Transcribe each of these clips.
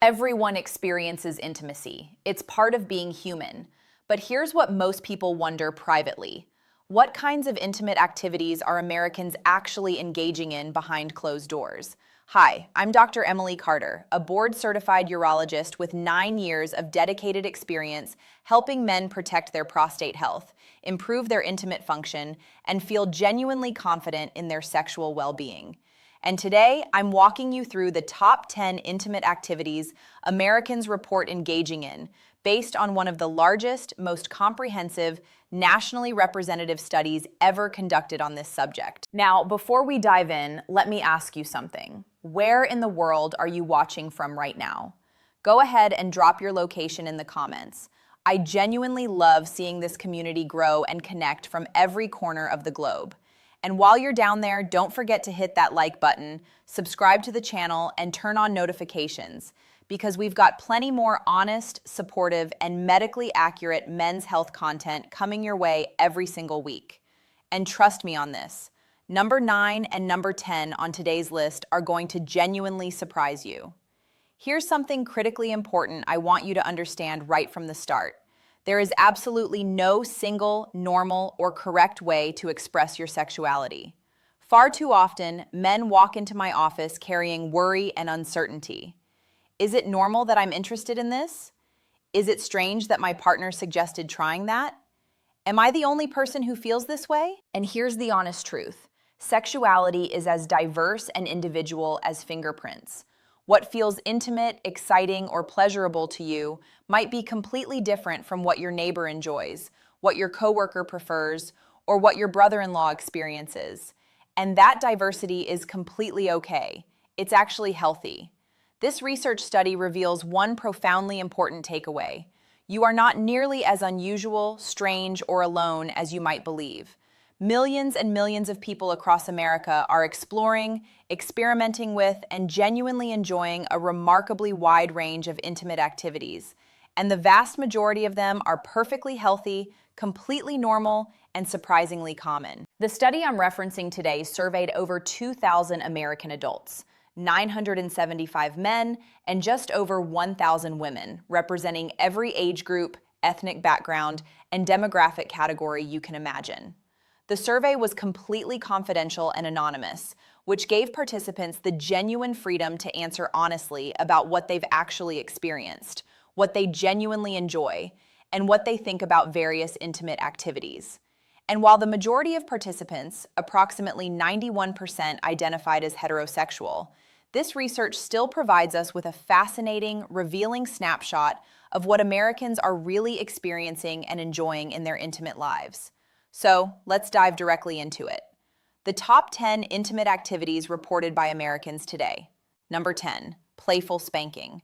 Everyone experiences intimacy. It's part of being human. But here's what most people wonder privately. What kinds of intimate activities are Americans actually engaging in behind closed doors? Hi, I'm Dr. Emily Carter, a board-certified urologist with 9 years of dedicated experience helping men protect their prostate health, improve their intimate function, and feel genuinely confident in their sexual well-being. And today, I'm walking you through the top 10 intimate activities Americans report engaging in, based on one of the largest, most comprehensive, nationally representative studies ever conducted on this subject. Now, before we dive in, let me ask you something. Where in the world are you watching from right now? Go ahead and drop your location in the comments. I genuinely love seeing this community grow and connect from every corner of the globe. And while you're down there, don't forget to hit that like button, subscribe to the channel, and turn on notifications, because we've got plenty more honest, supportive, and medically accurate men's health content coming your way every single week. And trust me on this, number 9 and number 10 on today's list are going to genuinely surprise you. Here's something critically important I want you to understand right from the start. There is absolutely no single, normal, or correct way to express your sexuality. Far too often, men walk into my office carrying worry and uncertainty. Is it normal that I'm interested in this? Is it strange that my partner suggested trying that? Am I the only person who feels this way? And here's the honest truth. Sexuality is as diverse and individual as fingerprints. What feels intimate, exciting, or pleasurable to you might be completely different from what your neighbor enjoys, what your coworker prefers, or what your brother-in-law experiences. And that diversity is completely okay. It's actually healthy. This research study reveals one profoundly important takeaway. You are not nearly as unusual, strange, or alone as you might believe. Millions and millions of people across America are exploring, experimenting with, and genuinely enjoying a remarkably wide range of intimate activities. And the vast majority of them are perfectly healthy, completely normal, and surprisingly common. The study I'm referencing today surveyed over 2,000 American adults, 975 men, and just over 1,000 women, representing every age group, ethnic background, and demographic category you can imagine. The survey was completely confidential and anonymous, which gave participants the genuine freedom to answer honestly about what they've actually experienced, what they genuinely enjoy, and what they think about various intimate activities. And while the majority of participants, approximately 91%, identified as heterosexual, this research still provides us with a fascinating, revealing snapshot of what Americans are really experiencing and enjoying in their intimate lives. So, let's dive directly into it. The top 10 intimate activities reported by Americans today. Number 10, playful spanking.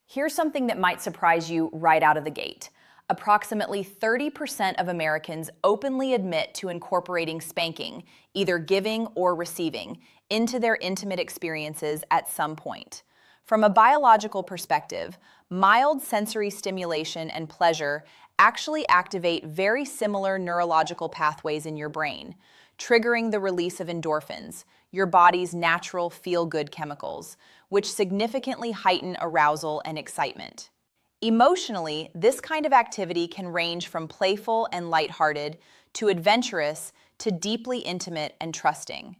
Here's something that might surprise you right out of the gate. Approximately 30% of Americans openly admit to incorporating spanking, either giving or receiving, into their intimate experiences at some point. From a biological perspective, mild sensory stimulation and pleasure actually activate very similar neurological pathways in your brain, triggering the release of endorphins, your body's natural feel-good chemicals, which significantly heighten arousal and excitement. Emotionally, this kind of activity can range from playful and lighthearted to adventurous to deeply intimate and trusting.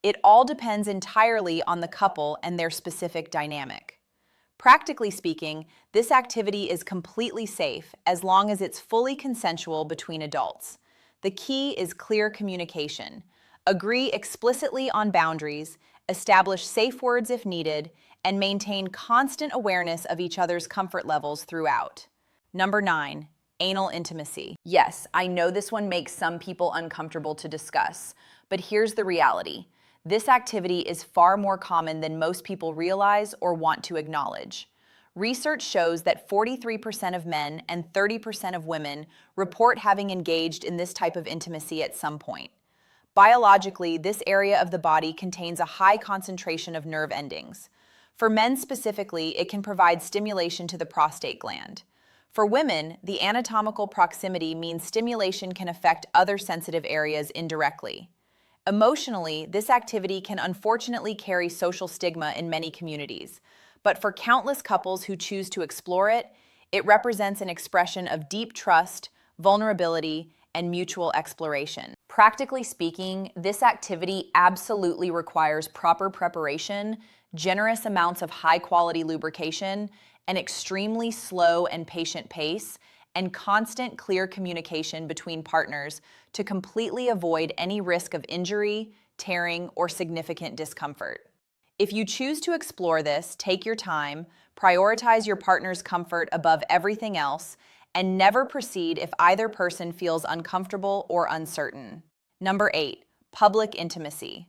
It all depends entirely on the couple and their specific dynamic. Practically speaking, this activity is completely safe as long as it's fully consensual between adults. The key is clear communication. Agree explicitly on boundaries, establish safe words if needed, and maintain constant awareness of each other's comfort levels throughout. Number 9, anal intimacy. Yes, I know this one makes some people uncomfortable to discuss, but here's the reality. This activity is far more common than most people realize or want to acknowledge. Research shows that 43% of men and 30% of women report having engaged in this type of intimacy at some point. Biologically, this area of the body contains a high concentration of nerve endings. For men specifically, it can provide stimulation to the prostate gland. For women, the anatomical proximity means stimulation can affect other sensitive areas indirectly. Emotionally, this activity can unfortunately carry social stigma in many communities, But for countless couples who choose to explore it, it represents an expression of deep trust, vulnerability, and mutual exploration. Practically speaking, this activity absolutely requires proper preparation, generous amounts of high-quality lubrication, an extremely slow and patient pace, and constant clear communication between partners to completely avoid any risk of injury, tearing, or significant discomfort. If you choose to explore this, take your time, prioritize your partner's comfort above everything else, and never proceed if either person feels uncomfortable or uncertain. Number 8, public intimacy.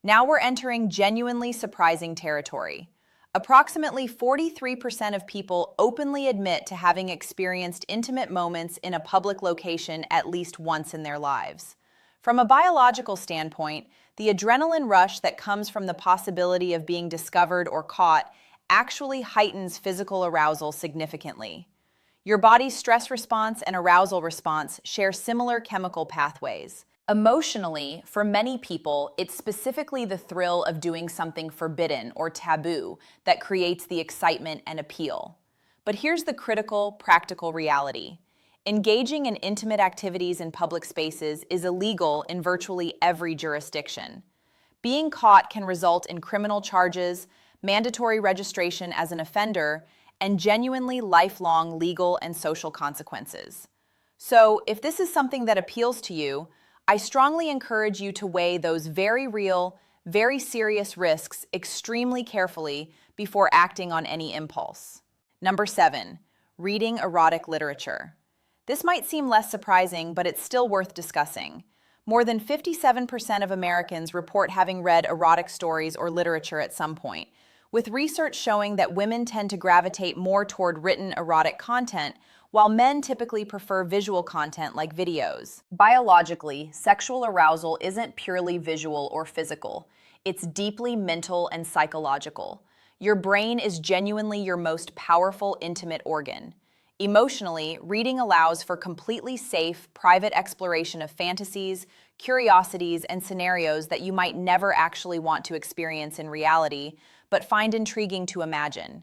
Now we're entering genuinely surprising territory. Approximately 43% of people openly admit to having experienced intimate moments in a public location at least once in their lives. From a biological standpoint, the adrenaline rush that comes from the possibility of being discovered or caught actually heightens physical arousal significantly. Your body's stress response and arousal response share similar chemical pathways. Emotionally, for many people, it's specifically the thrill of doing something forbidden or taboo that creates the excitement and appeal. But here's the critical, practical reality. Engaging in intimate activities in public spaces is illegal in virtually every jurisdiction. Being caught can result in criminal charges, mandatory registration as an offender, and genuinely lifelong legal and social consequences. So, if this is something that appeals to you, I strongly encourage you to weigh those very real, very serious risks extremely carefully before acting on any impulse. Number 7, reading erotic literature. This might seem less surprising, but it's still worth discussing. More than 57% of Americans report having read erotic stories or literature at some point, with research showing that women tend to gravitate more toward written erotic content, while men typically prefer visual content like videos. Biologically, sexual arousal isn't purely visual or physical. It's deeply mental and psychological. Your brain is genuinely your most powerful, intimate organ. Emotionally, reading allows for completely safe, private exploration of fantasies, curiosities, and scenarios that you might never actually want to experience in reality, but find intriguing to imagine.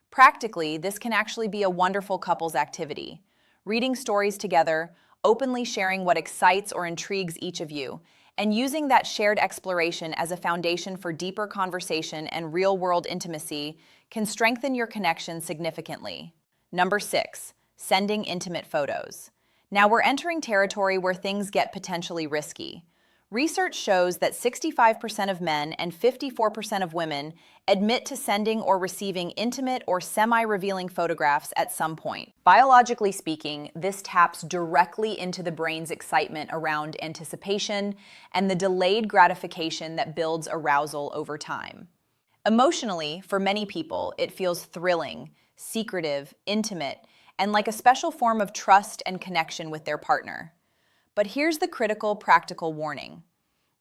Practically, this can actually be a wonderful couples activity. Reading stories together, openly sharing what excites or intrigues each of you, and using that shared exploration as a foundation for deeper conversation and real-world intimacy can strengthen your connection significantly. Number 6, sending intimate photos. Now we're entering territory where things get potentially risky. Research shows that 65% of men and 54% of women admit to sending or receiving intimate or semi-revealing photographs at some point. Biologically speaking, this taps directly into the brain's excitement around anticipation and the delayed gratification that builds arousal over time. Emotionally, for many people, it feels thrilling, secretive, intimate, and like a special form of trust and connection with their partner. But here's the critical, practical warning.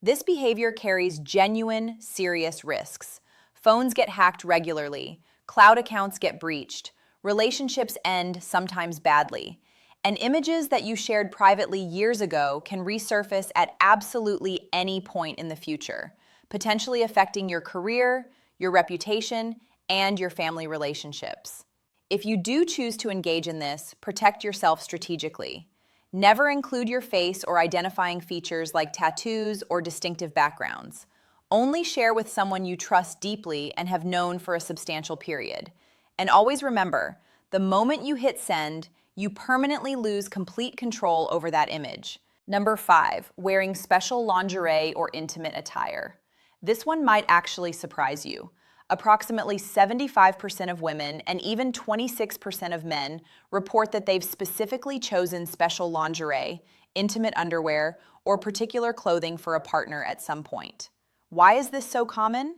This behavior carries genuine, serious risks. Phones get hacked regularly, cloud accounts get breached, relationships end, sometimes badly, and images that you shared privately years ago can resurface at absolutely any point in the future, potentially affecting your career, your reputation, and your family relationships. If you do choose to engage in this, protect yourself strategically. Never include your face or identifying features like tattoos or distinctive backgrounds. Only share with someone you trust deeply and have known for a substantial period. And always remember, the moment you hit send, you permanently lose complete control over that image. Number 5, wearing special lingerie or intimate attire. This one might actually surprise you. Approximately 75% of women and even 26% of men report that they've specifically chosen special lingerie, intimate underwear, or particular clothing for a partner at some point. Why is this so common?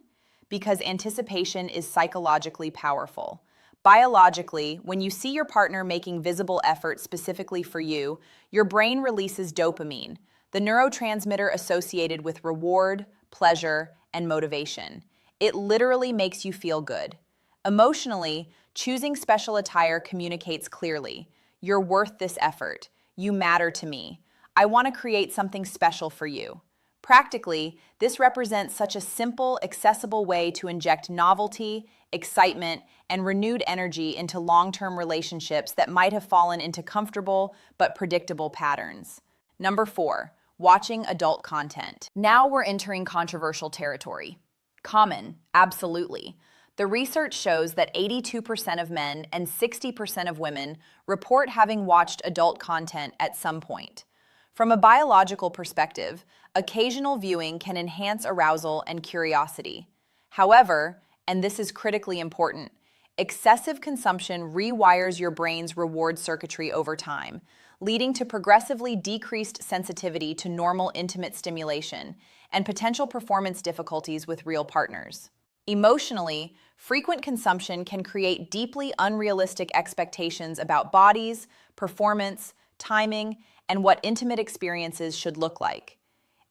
Because anticipation is psychologically powerful. Biologically, when you see your partner making visible effort specifically for you, your brain releases dopamine, the neurotransmitter associated with reward, pleasure, and motivation. It literally makes you feel good. Emotionally, choosing special attire communicates clearly. You're worth this effort. You matter to me. I want to create something special for you. Practically, this represents such a simple, accessible way to inject novelty, excitement, and renewed energy into long-term relationships that might have fallen into comfortable but predictable patterns. Number 4, watching adult content. Now we're entering controversial territory. Common, absolutely. The research shows that 82% of men and 60% of women report having watched adult content at some point. From a biological perspective, occasional viewing can enhance arousal and curiosity. However, and this is critically important, excessive consumption rewires your brain's reward circuitry over time, leading to progressively decreased sensitivity to normal intimate stimulation and potential performance difficulties with real partners. Emotionally, frequent consumption can create deeply unrealistic expectations about bodies, performance, timing, and what intimate experiences should look like.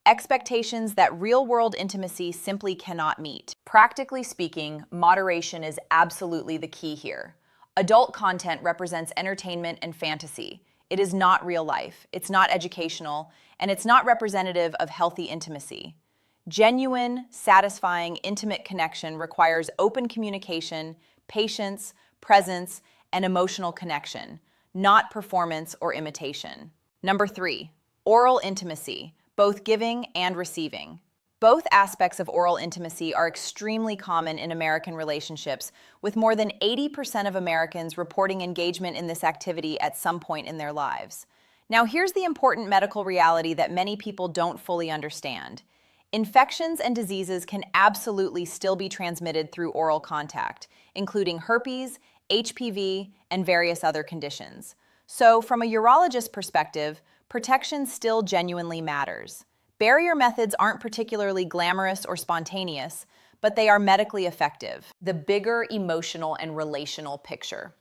Expectations that real-world intimacy simply cannot meet. Practically speaking, moderation is absolutely the key here. Adult content represents entertainment and fantasy. It is not real life, it's not educational, and it's not representative of healthy intimacy. Genuine, satisfying, intimate connection requires open communication, patience, presence, and emotional connection, not performance or imitation. Number 3, oral intimacy, both giving and receiving. Both aspects of oral intimacy are extremely common in American relationships, with more than 80% of Americans reporting engagement in this activity at some point in their lives. Now, here's the important medical reality that many people don't fully understand. Infections and diseases can absolutely still be transmitted through oral contact, including herpes, HPV, and various other conditions. So, from a urologist perspective, protection still genuinely matters. Barrier methods aren't particularly glamorous or spontaneous, but they are medically effective. The bigger emotional and relational picture.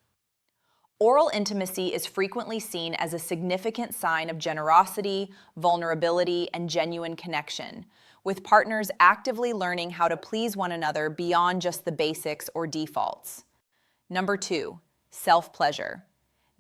Oral intimacy is frequently seen as a significant sign of generosity, vulnerability, and genuine connection, with partners actively learning how to please one another beyond just the basics or defaults. Number 2, self-pleasure.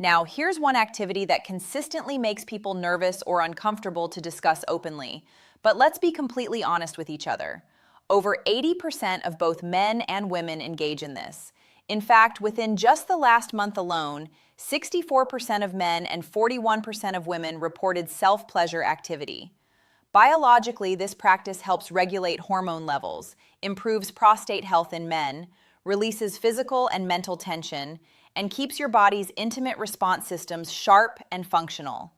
Now, here's one activity that consistently makes people nervous or uncomfortable to discuss openly, but let's be completely honest with each other. Over 80% of both men and women engage in this. In fact, within just the last month alone, 64% of men and 41% of women reported self-pleasure activity. Biologically, this practice helps regulate hormone levels, improves prostate health in men, releases physical and mental tension, and keeps your body's intimate response systems sharp and functional.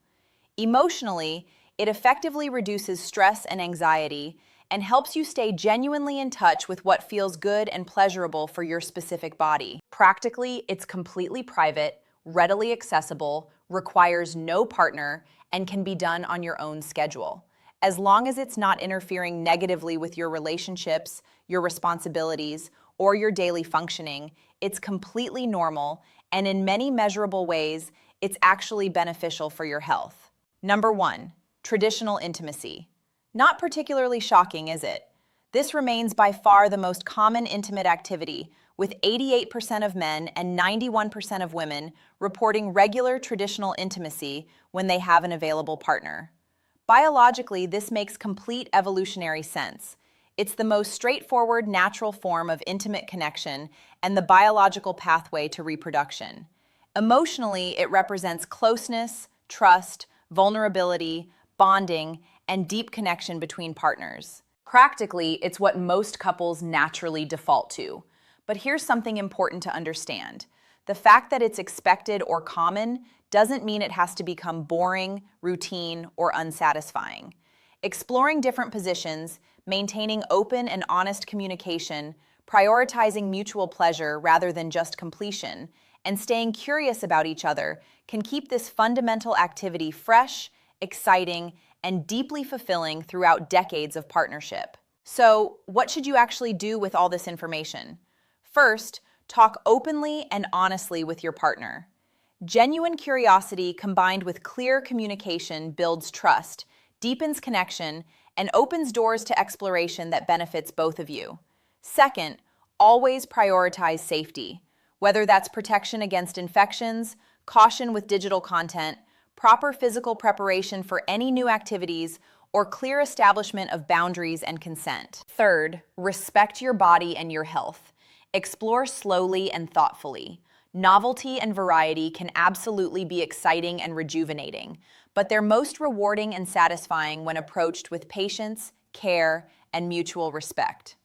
Emotionally, it effectively reduces stress and anxiety and helps you stay genuinely in touch with what feels good and pleasurable for your specific body. Practically, it's completely private, readily accessible, requires no partner, and can be done on your own schedule. As long as it's not interfering negatively with your relationships, your responsibilities, or your daily functioning, it's completely normal, and in many measurable ways, it's actually beneficial for your health. Number 1, traditional intimacy. Not particularly shocking, is it? This remains by far the most common intimate activity, with 88% of men and 91% of women reporting regular traditional intimacy when they have an available partner. Biologically, this makes complete evolutionary sense. It's the most straightforward, natural form of intimate connection and the biological pathway to reproduction. Emotionally, it represents closeness, trust, vulnerability, bonding, and deep connection between partners. Practically, it's what most couples naturally default to. But here's something important to understand. The fact that it's expected or common doesn't mean it has to become boring, routine, or unsatisfying. Exploring different positions, maintaining open and honest communication, prioritizing mutual pleasure rather than just completion, and staying curious about each other can keep this fundamental activity fresh, exciting, and deeply fulfilling throughout decades of partnership. So, what should you actually do with all this information? First, talk openly and honestly with your partner. Genuine curiosity combined with clear communication builds trust, deepens connection, and opens doors to exploration that benefits both of you. Second, always prioritize safety. Whether that's protection against infections, caution with digital content, proper physical preparation for any new activities, or clear establishment of boundaries and consent. Third, respect your body and your health. Explore slowly and thoughtfully. Novelty and variety can absolutely be exciting and rejuvenating, but they're most rewarding and satisfying when approached with patience, care, and mutual respect.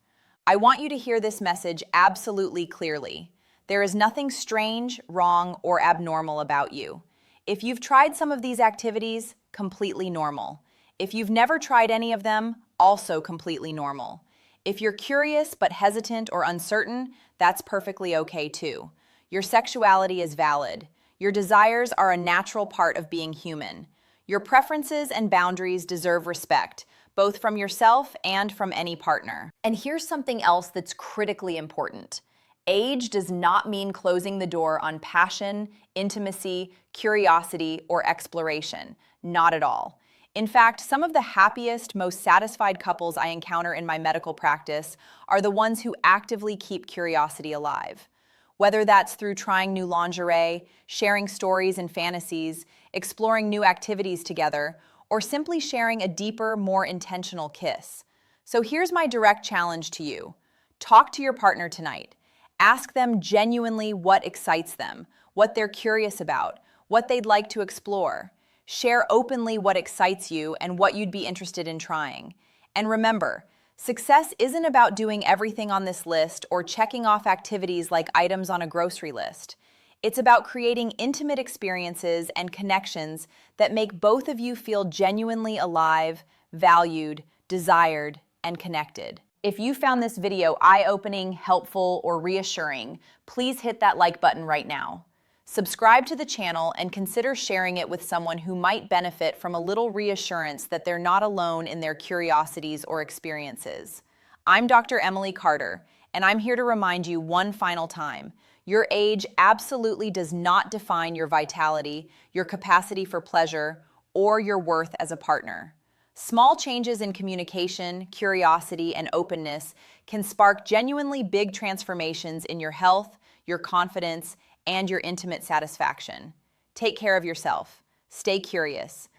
I want you to hear this message absolutely clearly. There is nothing strange, wrong, or abnormal about you. If you've tried some of these activities, completely normal. If you've never tried any of them, also completely normal. If you're curious but hesitant or uncertain, that's perfectly okay too. Your sexuality is valid. Your desires are a natural part of being human. Your preferences and boundaries deserve respect, both from yourself and from any partner. And here's something else that's critically important. Age does not mean closing the door on passion, intimacy, curiosity, or exploration. Not at all. In fact, some of the happiest, most satisfied couples I encounter in my medical practice are the ones who actively keep curiosity alive. Whether that's through trying new lingerie, sharing stories and fantasies, exploring new activities together, or simply sharing a deeper, more intentional kiss. So here's my direct challenge to you. Talk to your partner tonight. Ask them genuinely what excites them, what they're curious about, what they'd like to explore. Share openly what excites you and what you'd be interested in trying. And remember, success isn't about doing everything on this list or checking off activities like items on a grocery list. It's about creating intimate experiences and connections that make both of you feel genuinely alive, valued, desired, and connected. If you found this video eye-opening, helpful, or reassuring, please hit that like button right now. Subscribe to the channel and consider sharing it with someone who might benefit from a little reassurance that they're not alone in their curiosities or experiences. I'm Dr. Emily Carter, and I'm here to remind you one final time. Your age absolutely does not define your vitality, your capacity for pleasure, or your worth as a partner. Small changes in communication, curiosity, and openness can spark genuinely big transformations in your health, your confidence, and your intimate satisfaction. Take care of yourself. Stay curious.